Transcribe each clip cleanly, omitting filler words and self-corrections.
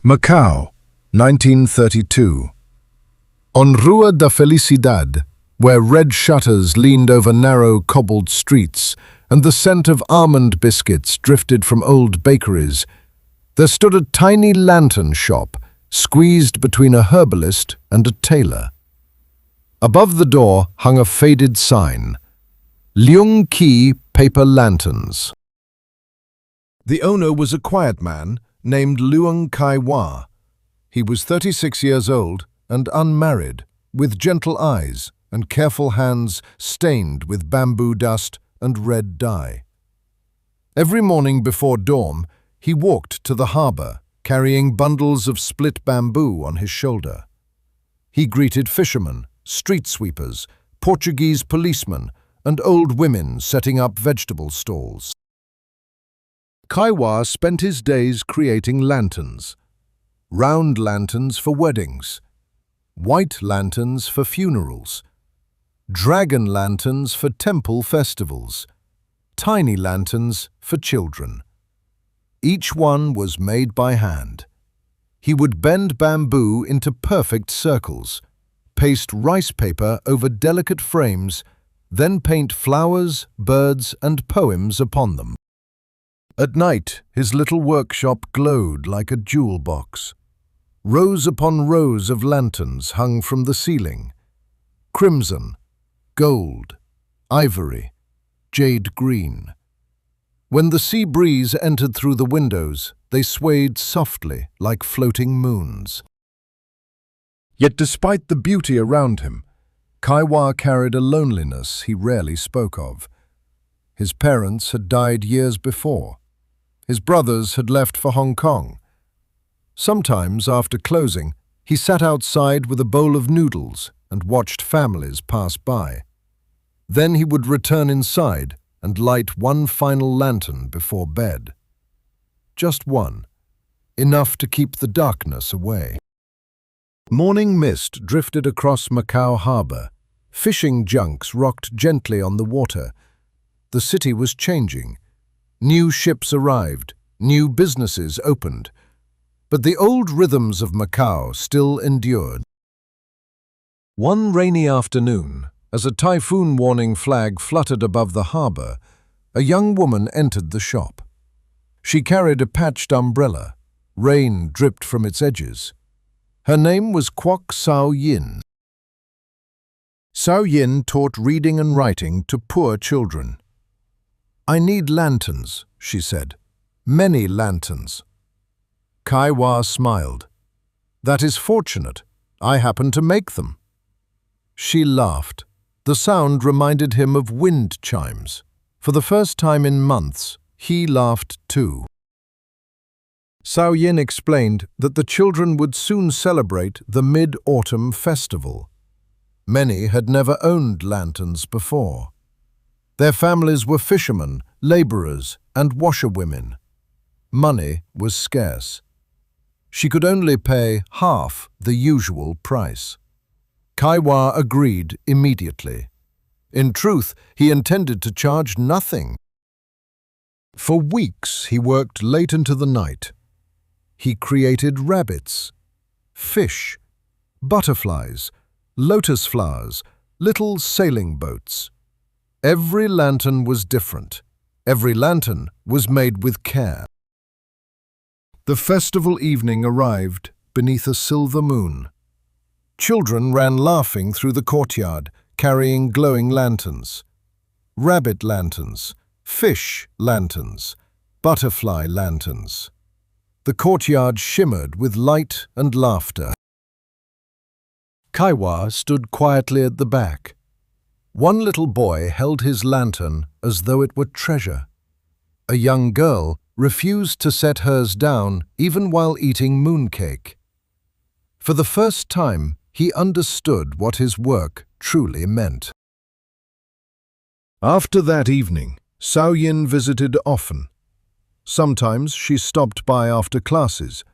Macau, 1932. On Rua da Felicidad, where red shutters leaned over narrow cobbled streets and the scent of almond biscuits drifted from old bakeries, there stood a tiny lantern shop squeezed between a herbalist and a tailor. Above the door hung a faded sign, Leung Ki Paper Lanterns. The owner was a quiet man named Leung Kai Hwa. He was 36 years old and unmarried, with gentle eyes and careful hands stained with bamboo dust and red dye. Every morning before dawn, he walked to the harbor, carrying bundles of split bamboo on his shoulder. He greeted fishermen, street sweepers, Portuguese policemen, and old women setting up vegetable stalls. Kai Hwa spent his days creating lanterns. Round lanterns for weddings, white lanterns for funerals, dragon lanterns for temple festivals, tiny lanterns for children. Each one was made by hand. He would bend bamboo into perfect circles, paste rice paper over delicate frames, then paint flowers, birds, and poems upon them. At night, his little workshop glowed like a jewel box. Rows upon rows of lanterns hung from the ceiling. Crimson, gold, ivory, jade green. When the sea breeze entered through the windows, they swayed softly like floating moons. Yet despite the beauty around him, Kai Hwa carried a loneliness he rarely spoke of. His parents had died years before. His brothers had left for Hong Kong. Sometimes, after closing, he sat outside with a bowl of noodles and watched families pass by. Then he would return inside and light one final lantern before bed. Just one, enough to keep the darkness away. Morning mist drifted across Macau harbor. Fishing junks rocked gently on the water. The city was changing. New ships arrived, new businesses opened. But the old rhythms of Macau still endured. One rainy afternoon, as a typhoon warning flag fluttered above the harbor, a young woman entered the shop. She carried a patched umbrella. Rain dripped from its edges. Her name was Kwok Sao Yin. Sao Yin taught reading and writing to poor children. "I need lanterns," she said. "Many lanterns." Kai Hwa smiled. "That is fortunate. I happen to make them." She laughed. The sound reminded him of wind chimes. For the first time in months, he laughed too. Sao Yin explained that the children would soon celebrate the Mid-Autumn Festival. Many had never owned lanterns before. Their families were fishermen, laborers, and washerwomen. Money was scarce. She could only pay half the usual price. Kai Hwa agreed immediately. In truth, he intended to charge nothing. For weeks, he worked late into the night. He created rabbits, fish, butterflies, lotus flowers, little sailing boats. Every lantern was different. Every lantern was made with care. The festival evening arrived beneath a silver moon. Children ran laughing through the courtyard, carrying glowing lanterns. Rabbit lanterns, fish lanterns, butterfly lanterns. The courtyard shimmered with light and laughter. Kai Hwa stood quietly at the back. One little boy held his lantern as though it were treasure. A young girl refused to set hers down even while eating mooncake. For the first time, he understood what his work truly meant. After that evening, Sao Yin visited often. Sometimes she stopped by after classes.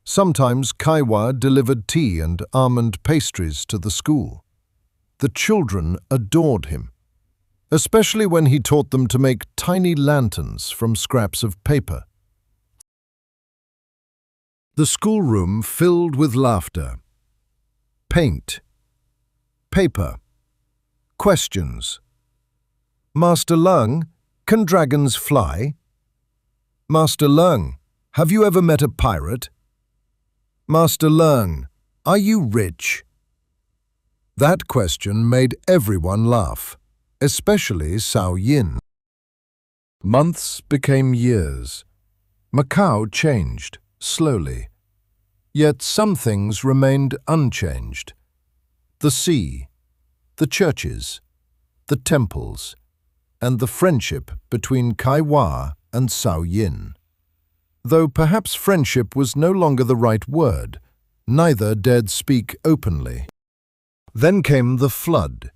Sometimes Kai Hwa delivered tea and almond pastries to the school. The children adored him, especially when he taught them to make tiny lanterns from scraps of paper. The schoolroom filled with laughter. Paint. Paper. Questions. Master Leung, can dragons fly? Master Leung, have you ever met a pirate? Master Leung, are you rich? That question made everyone laugh, especially Cao Yin. Months became years. Macau changed, slowly. Yet some things remained unchanged. The sea, the churches, the temples, and the friendship between Kai Hua and Cao Yin. Though perhaps friendship was no longer the right word, neither dared speak openly. Then came the flood.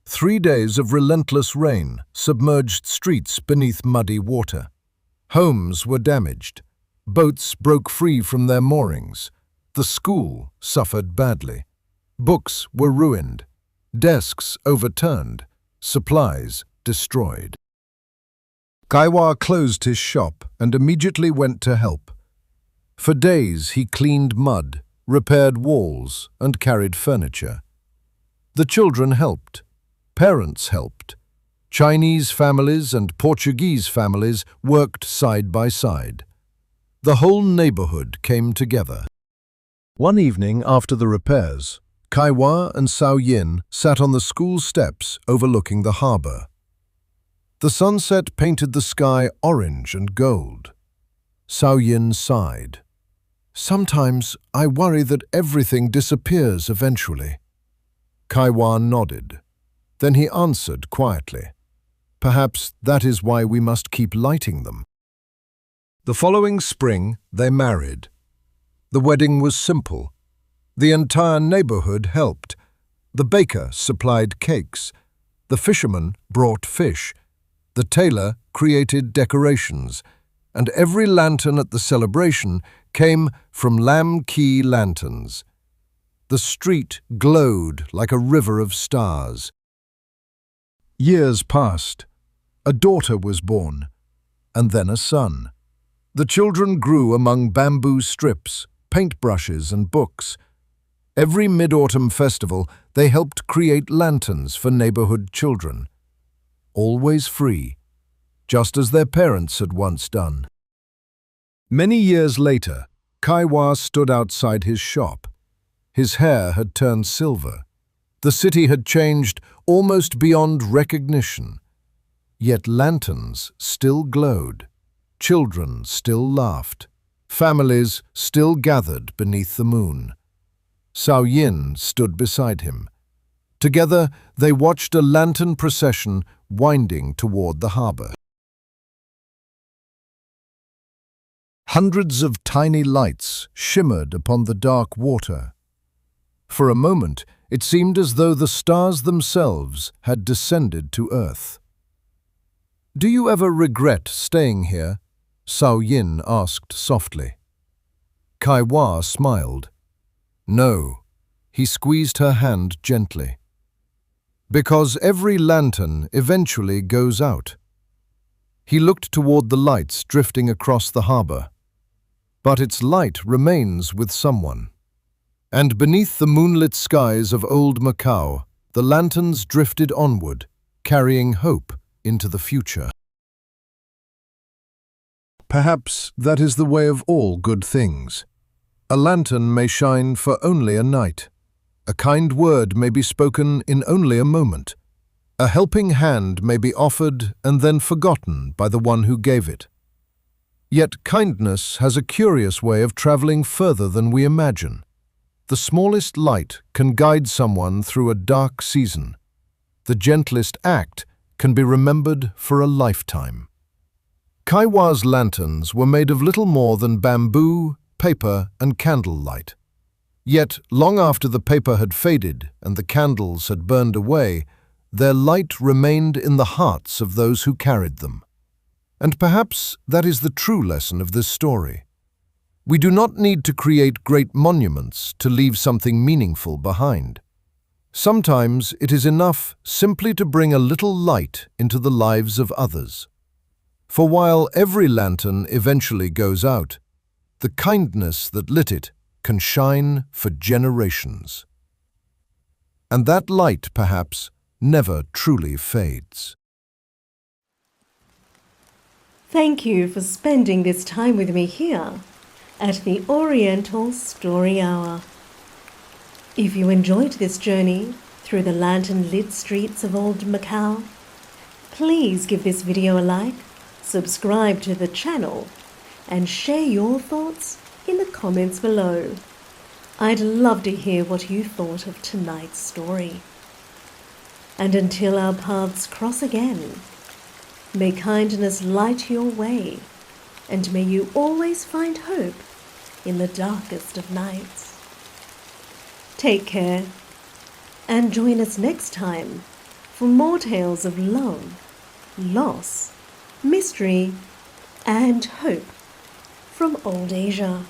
3 days of relentless rain submerged streets beneath muddy water. Homes were damaged. Boats broke free from their moorings. The school suffered badly. Books were ruined. Desks overturned. Supplies destroyed. Kai Hua closed his shop and immediately went to help. For days he cleaned mud, repaired walls, and carried furniture. The children helped. Parents helped. Chinese families and Portuguese families worked side by side. The whole neighborhood came together. One evening after the repairs, Kai Hua and Cao Yin sat on the school steps overlooking the harbor. The sunset painted the sky orange and gold. Cao Yin sighed. Sometimes I worry that everything disappears eventually. Kai Hua nodded. Then he answered quietly. Perhaps that is why we must keep lighting them. The following spring, they married. The wedding was simple. The entire neighborhood helped. The baker supplied cakes. The fisherman brought fish. The tailor created decorations. And every lantern at the celebration came from Lam Ki lanterns. The street glowed like a river of stars. Years passed. A daughter was born, and then a son. The children grew among bamboo strips, paintbrushes, and books. Every mid-autumn festival, they helped create lanterns for neighborhood children. Always free, just as their parents had once done. Many years later, Kai Hua stood outside his shop. His hair had turned silver. The city had changed almost beyond recognition. Yet lanterns still glowed. Children still laughed. Families still gathered beneath the moon. Cao Yin stood beside him. Together, they watched a lantern procession winding toward the harbor. Hundreds of tiny lights shimmered upon the dark water. For a moment, it seemed as though the stars themselves had descended to earth. "Do you ever regret staying here?" Cao Yin asked softly. Kai Hua smiled. No, he squeezed her hand gently. Because every lantern eventually goes out. He looked toward the lights drifting across the harbor. But its light remains with someone. And beneath the moonlit skies of old Macau, the lanterns drifted onward, carrying hope into the future. Perhaps that is the way of all good things. A lantern may shine for only a night. A kind word may be spoken in only a moment. A helping hand may be offered and then forgotten by the one who gave it. Yet kindness has a curious way of traveling further than we imagine. The smallest light can guide someone through a dark season. The gentlest act can be remembered for a lifetime. Kai Hua's lanterns were made of little more than bamboo, paper, and candlelight. Yet, long after the paper had faded and the candles had burned away, their light remained in the hearts of those who carried them. And perhaps that is the true lesson of this story. We do not need to create great monuments to leave something meaningful behind. Sometimes it is enough simply to bring a little light into the lives of others. For while every lantern eventually goes out, the kindness that lit it can shine for generations. And that light, perhaps, never truly fades. Thank you for spending this time with me here at the Oriental Story Hour. If you enjoyed this journey through the lantern-lit streets of old Macau, please give this video a like, subscribe to the channel, and share your thoughts in the comments below. I'd love to hear what you thought of tonight's story. And until our paths cross again, may kindness light your way, and may you always find hope in the darkest of nights. Take care, and join us next time for more tales of love, loss, mystery, and hope from old Asia.